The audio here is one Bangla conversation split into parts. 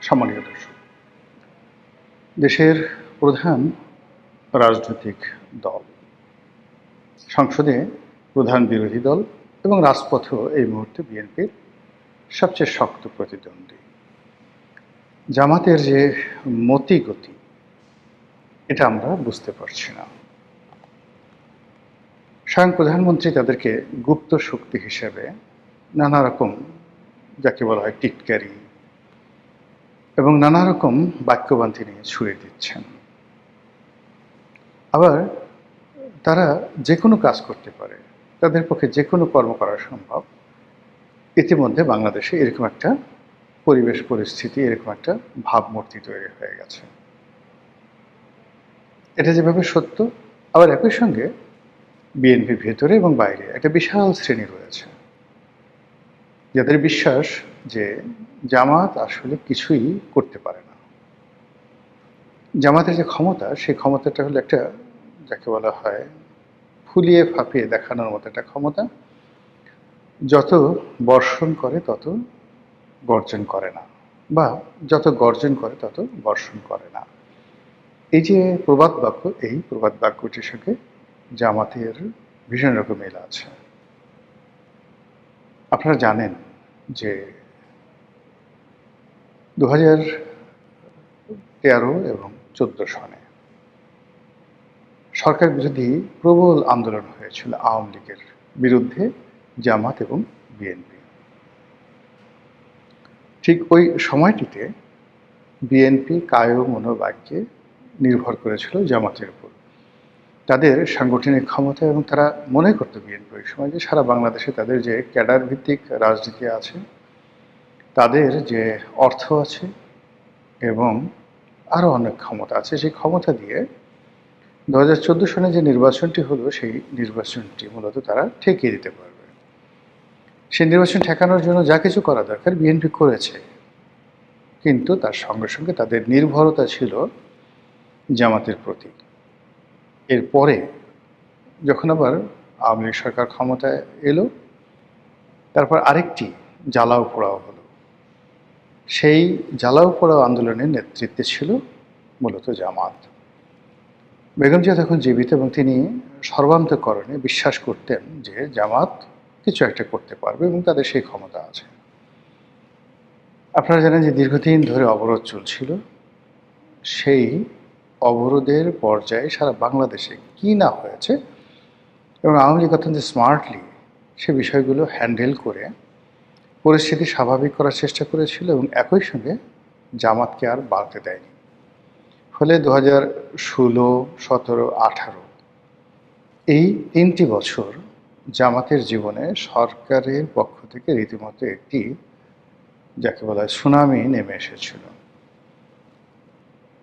সম্মানীয় দর্শক, দেশের প্রধান রাজনৈতিক দল, সংসদে প্রধান বিরোধী দল এবং রাজপথেও এই মুহূর্তে বিএনপির সবচেয়ে শক্ত প্রতিদ্বন্দ্বী জামাতের যে মতিগতি, এটা আমরা বুঝতে পারছি না। স্বয়ং প্রধানমন্ত্রী তাদেরকে গুপ্ত শক্তি হিসেবে নানা রকম, যাকে বলা হয় টিটকারি এবং নানা রকম বাক্যবান্তি নিয়ে ছুড়ে দিচ্ছেন। আবার তারা যে কোনো কাজ করতে পারে, তাদের পক্ষে যে কোনো কর্ম করা সম্ভব। ইতিমধ্যে বাংলাদেশে এরকম একটা পরিবেশ পরিস্থিতি, এরকম একটা ভাবমূর্তি তৈরি হয়ে গেছে। এটা যেভাবে সত্য, আবার একই সঙ্গে বিএনপির ভেতরে এবং বাইরে একটা বিশাল শ্রেণী রয়েছে যাদের বিশ্বাস যে জামাত আসলে কিছুই করতে পারে না। জামাতের যে ক্ষমতা, সেই ক্ষমতাটা হলো একটা, যাকে বলা হয় ফুলিয়ে ফাঁপিয়ে দেখানোর মতো একটা ক্ষমতা। যত বর্ষণ করে তত গর্জন করে না, বা যত গর্জন করে তত বর্ষণ করে না। এই যে প্রবাদ বাক্য, এই প্রবাদ বাক্যটির সঙ্গে জামাতের ভীষণ রকম মিল আছে। আপনারা জানেন যে 2013 এবং 2014 সনে সরকার বিরোধী প্রবল আন্দোলন হয়েছিল আওয়ামী লীগের বিরুদ্ধে জামাত এবং বিএনপি। ঠিক ওই সময়টিতে বিএনপি কায় মনোবাক্যে নির্ভর করেছিল জামাতের উপর, তাদের সাংগঠনিক ক্ষমতা, এবং তারা মনে করতো বিএনপি ওই সময় যে সারা বাংলাদেশে তাদের যে ক্যাডার ভিত্তিক রাজনীতি আছে, তাদের যে অর্থ আছে এবং আরও অনেক ক্ষমতা আছে, সেই ক্ষমতা দিয়ে 2014 সনে যে নির্বাচনটি হলো, সেই নির্বাচনটি মূলত তারা ঠেকিয়ে দিতে পারবে। সেই নির্বাচন ঠেকানোর জন্য যা কিছু করা দরকার বিএনপি করেছে, কিন্তু তার সঙ্গে সঙ্গে তাদের নির্ভরতা ছিল জামাতের প্রতি। এরপরে যখন আবার আওয়ামী লীগ সরকার ক্ষমতায় এলো, তারপর আরেকটি জ্বালাও পোড়াও হলো। সেই জ্বালাও পোড়াও আন্দোলনের নেতৃত্বে ছিল মূলত জামাত। বেগম জিয়া তখন জীবিত এবং তিনি সর্বান্তকরণে বিশ্বাস করতেন যে জামাত কিছু একটা করতে পারবে এবং তাদের সেই ক্ষমতা আছে। আপনারা জানেন যে দীর্ঘদিন ধরে অবরোধ চলছিল। সেই অবরোধের পর্যায়ে সারা বাংলাদেশে কি না হয়েছে, এবং আওয়ামী লীগ অত্যন্ত স্মার্টলি সে বিষয়গুলো হ্যান্ডেল করে পরিস্থিতি স্বাভাবিক করার চেষ্টা করেছিল এবং একই সঙ্গে জামাতকে আর বাড়তে দেয়নি। ফলে 2016, 17, 18 এই 3টি বছর জামাতের জীবনে সরকারের পক্ষ থেকে রীতিমতো একটি, যাকে বলা হয় সুনামি নেমে এসেছিল।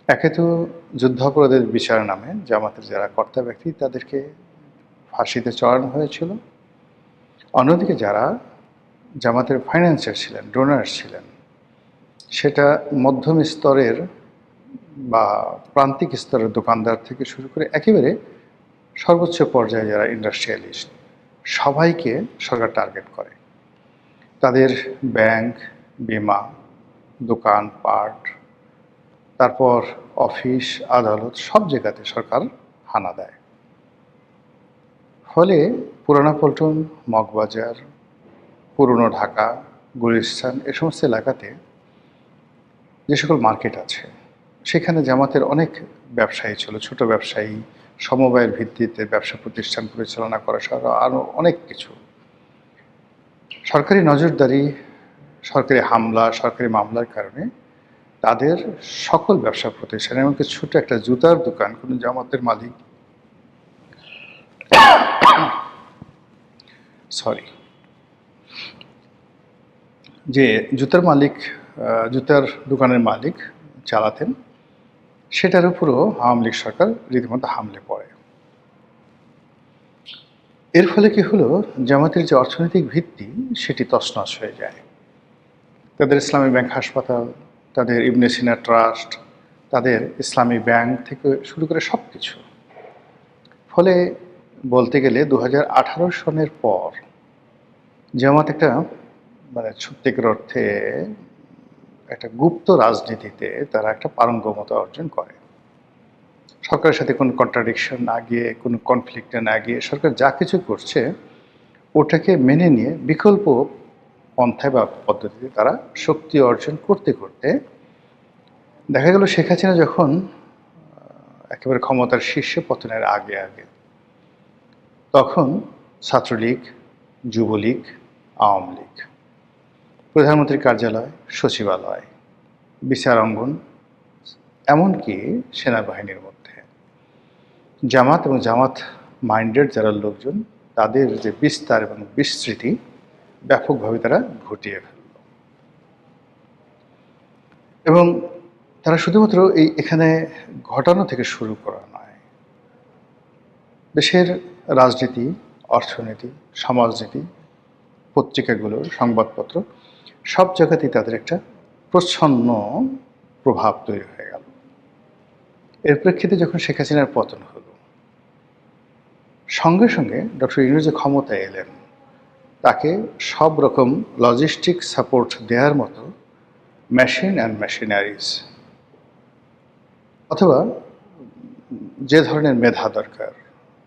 একে তো যুদ্ধাপরাধের বিচার নামে জামাতের যারা কর্তা ব্যক্তি তাদেরকে ফাঁসিতে চড়ানো হয়েছিল। অন্যদিকে যারা জামাতের ফাইন্যান্সার ছিলেন, ডোনার্স ছিলেন, সেটা মধ্যম স্তরের বা প্রান্তিক স্তরের দোকানদার থেকে শুরু করে একেবারে সর্বোচ্চ পর্যায়ে যারা ইন্ডাস্ট্রিয়ালিস্ট, সবাইকে সরকার টার্গেট করে। তাদের ব্যাংক, বিমা, দোকানপাট, তারপর অফিস, আদালত, সব জায়গাতে সরকার হানা দেয়। ফলে পুরানা পল্টন, মগবাজার, পুরনো ঢাকা, গুলিস্তান, এ সমস্ত এলাকাতে যে সকল মার্কেট আছে, সেখানে জামাতের অনেক ব্যবসায়ী ছিল, ছোট ব্যবসায়ী, সমবায়ের ভিত্তিতে ব্যবসা প্রতিষ্ঠান পরিচালনা করা সহ আরও অনেক কিছু। সরকারি নজরদারি, সরকারি হামলা, সরকারি মামলার কারণে তাদের সকল ব্যবসা প্রতিষ্ঠান, এমনকি ছোট একটা জুতার দোকান কোনো জামাতের মালিক যে জুতার দোকানের মালিক চালাতেন, সেটার উপরও আওয়ামী লীগ সরকার রীতিমতো হামলে পড়ে। এর ফলে কি হলো, জামাতের যে অর্থনৈতিক ভিত্তি সেটি তছনছ হয়ে যায়। তাদের ইসলামী ব্যাংক হাসপাতাল, তাদের ইবনে সিনা ট্রাস্ট, তাদের ইসলামী ব্যাংক থেকে শুরু করে সব কিছু। ফলে বলতে গেলে 2018 সনের পর জামাত একটা সত্যিকার অর্থে একটা গুপ্ত রাজনীতিতে তারা একটা পারঙ্গমতা অর্জন করে। সরকারের সাথে কোনো কন্ট্রাডিকশন না গিয়ে, কোনো কনফ্লিক্টে না গিয়ে সরকার যা কিছু করছে ওটাকে মেনে নিয়ে বিকল্প পন্থায় বা পদ্ধতিতে তারা শক্তি অর্জন করতে করতে দেখা গেল শেখ হাসিনা যখন একেবারে ক্ষমতার শীর্ষে পতনের আগে আগে তখন ছাত্রলীগ, যুবলীগ, আওয়ামী লীগ, প্রধানমন্ত্রীর কার্যালয়, সচিবালয়, বিচার অঙ্গন, এমনকি সেনাবাহিনীর মধ্যে জামাত এবং জামাত মাইন্ডেড যারা লোকজন তাদের যে বিস্তার এবং বিস্তৃতি ব্যাপকভাবে তারা ঘটিয়ে ফেলল। এবং তারা শুধুমাত্র এখানে ঘটানো থেকে শুরু করা নয়, দেশের রাজনীতি, অর্থনীতি, সমাজনীতি, পত্রিকাগুলো, সংবাদপত্র সব জায়গাতেই তাদের একটা প্রচ্ছন্ন প্রভাব তৈরি হয়ে গেল। এর প্রেক্ষিতে যখন শেখ হাসিনার পতন হলো, সঙ্গে সঙ্গে ডক্টর ইউনূস যে ক্ষমতায় এলেন তাকে সব রকম লজিস্টিক সাপোর্ট দেওয়ার মতো মেশিন অ্যান্ড মেশিনারিজ অথবা যে ধরনের মেধা দরকার,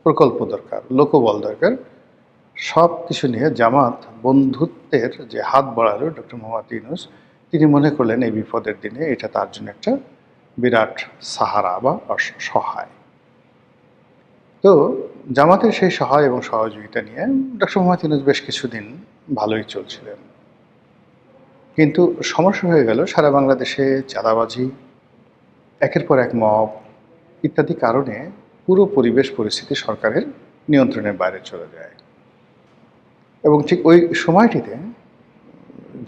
প্রকল্প দরকার, লোকবল দরকার, সব কিছু নিয়ে জামাত বন্ধুত্বের যে হাত বাড়ালো ডক্টর মোহাম্মদ ইউনূস, তিনি মনে করলেন এই বিপদের দিনে এটা তার জন্য একটা বিরাট সাহারা বা সহায়। তো জামাতের সেই সহায় এবং সহযোগিতা নিয়ে ডক্টর মোহাম্মদ ইউনূস বেশ কিছুদিন ভালোই চলছিলেন। কিন্তু সমস্যা হয়ে গেল, সারা বাংলাদেশে চাঁদাবাজি, একের পর এক মব ইত্যাদি কারণে পুরো পরিবেশ পরিস্থিতি সরকারের নিয়ন্ত্রণের বাইরে চলে যায়। এবং ঠিক ওই সময়টিতে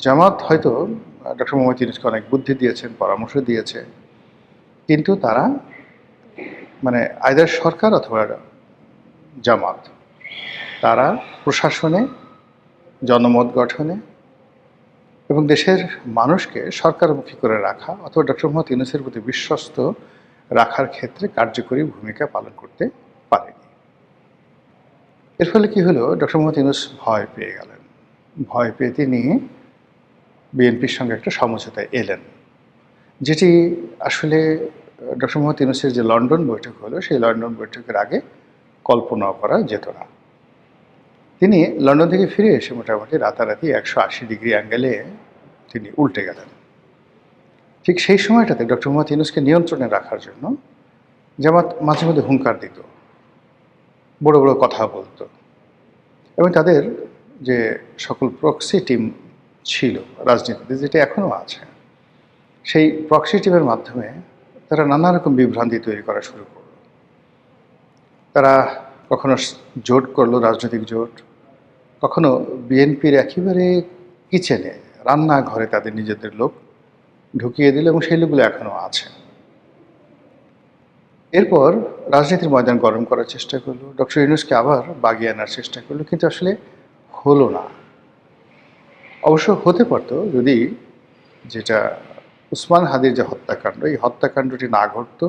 জামাত হয়তো ডক্টর মোহাম্মদ ইউনূসকে অনেক বুদ্ধি দিয়েছেন, পরামর্শ দিয়েছে, কিন্তু তারা মানে আইদার সরকার অথবা জামাত তারা প্রশাসনে, জনমত গঠনে এবং দেশের মানুষকে সরকারমুখী করে রাখা অথবা ডক্টর মোহাম্মদ ইউনূসের প্রতি বিশ্বস্ত রাখার ক্ষেত্রে কার্যকরী ভূমিকা পালন করতে পারেনি। এর ফলে কি হলো, ডক্টর মোহাম্মদ ইউনূস ভয় পেয়ে গেলেন। ভয় পেয়ে তিনি বিএনপির সঙ্গে একটা সমঝোতায় এলেন, যেটি আসলে ডক্টর মোহাম্মদ ইউনূসের যে লন্ডন বৈঠক হলো সেই লন্ডন বৈঠকের আগে কল্পনা করা যেত না। তিনি লন্ডন থেকে ফিরে এসে মোটামুটি রাতারাতি 180 ডিগ্রি অ্যাঙ্গেলে তিনি উল্টে গেলেন। ঠিক সেই সময়টাতে ডক্টর মোহাম্মদ ইউনূসকে নিয়ন্ত্রণে রাখার জন্য জামাত মাঝে মধ্যে হুঙ্কার দিত, বড় বড় কথা বলতো এবং তাদের যে সকল প্রক্সি টিম ছিল রাজনীতিতে, যেটা এখনও আছে, সেই প্রক্সি টিমের মাধ্যমে তারা নানা রকম বিভ্রান্তি তৈরি করা শুরু করলো। তারা কখনো জোট করলো, রাজনৈতিক জোট, কখনো বিএনপির একেবারে কিচেনে, রান্নাঘরে তাদের নিজেদের লোক ঢুকিয়ে দিল এবং সেই লোকগুলো এখনও আছে। এরপর রাজনীতির ময়দান গরম করার চেষ্টা করলো, ডক্টর ইউনূসকে আবার বাগিয়ে আনার চেষ্টা করলো, কিন্তু আসলে হলো না। অবশ্য হতে পারতো যদি যেটা উসমান হাদির যে হত্যাকাণ্ড, এই হত্যাকাণ্ডটি না ঘটতো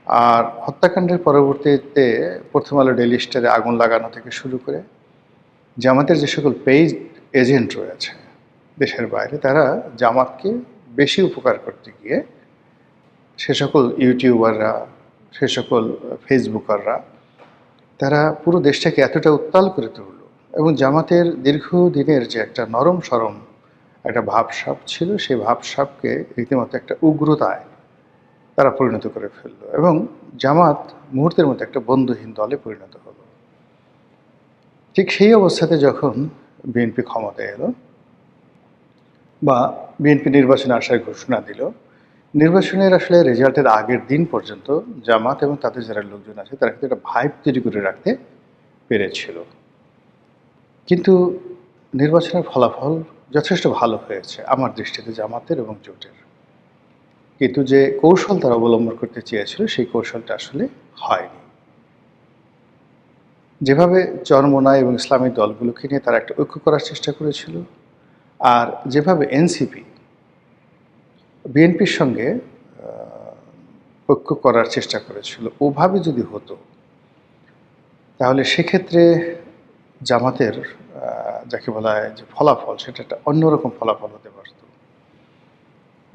আর হত্যাকাণ্ডের পরবর্তীতে প্রথম আলো ডেইলি স্টারে আগুন লাগানো থেকে শুরু করে জামাতের যে সকল পেইড এজেন্ট রয়েছে দেশের বাইরে, তারা জামাতকে বেশি উপকার করতে গিয়ে সে সকল ইউটিউবাররা, সে সকল ফেসবুকাররা তারা পুরো দেশটাকে এতটা উত্তাল করে তুলল এবং জামাতের দীর্ঘদিনের যে একটা নরম সরম একটা ভাবসাব ছিল, সেই ভাবসাবকে রীতিমতো একটা উগ্রতায় তারা পরিণত করে ফেললো এবং জামাত মুহূর্তের মধ্যে একটা বন্ধুহীন দলে পরিণত হলো। ঠিক সেই অবস্থাতে যখন বিএনপি ক্ষমতায় এলো বা বিএনপি নির্বাচনে আসার ঘোষণা দিল, নির্বাচনের আসলে রেজাল্টের আগের দিন পর্যন্ত জামাত এবং তাদের যারা লোকজন আছে তারা কিন্তু একটা ভাইব তৈরি করে রাখতে পেরেছিল। কিন্তু নির্বাচনের ফলাফল যথেষ্ট ভালো হয়েছে আমার দৃষ্টিতে জামাতের এবং জোটের, কিন্তু যে কৌশল তারা অবলম্বন করতে চেয়েছিল সেই কৌশলটা আসলে হয়নি। যেভাবে চরমোনাই এবং ইসলামিক দলগুলোকে নিয়ে তারা একটা ঐক্য করার চেষ্টা করেছিল, আর যেভাবে এনসিপি বিএনপির সঙ্গে ঐক্য করার চেষ্টা করেছিল, ওভাবে যদি হতো তাহলে সেক্ষেত্রে জামাতের যাকে বলা হয় যে ফলাফল, সেটা একটা অন্যরকম ফলাফল হতে পারত।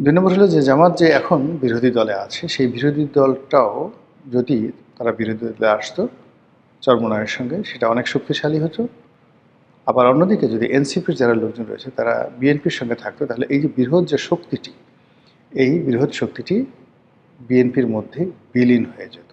২ নম্বর হলো যে জামাত যে এখন বিরোধী দলে আছে, সেই বিরোধী দলটাও যদি তারা বিরোধী দলে আসতো চরমোনাইয়ের সঙ্গে, সেটা অনেক শক্তিশালী হতো। আবার অন্যদিকে যদি এনসিপির যারা লোকজন রয়েছে তারা বিএনপির সঙ্গে থাকতো, তাহলে এই যে বৃহৎ যে শক্তিটি, এই বৃহৎ শক্তিটি বিএনপির মধ্যে বিলীন হয়ে যেত।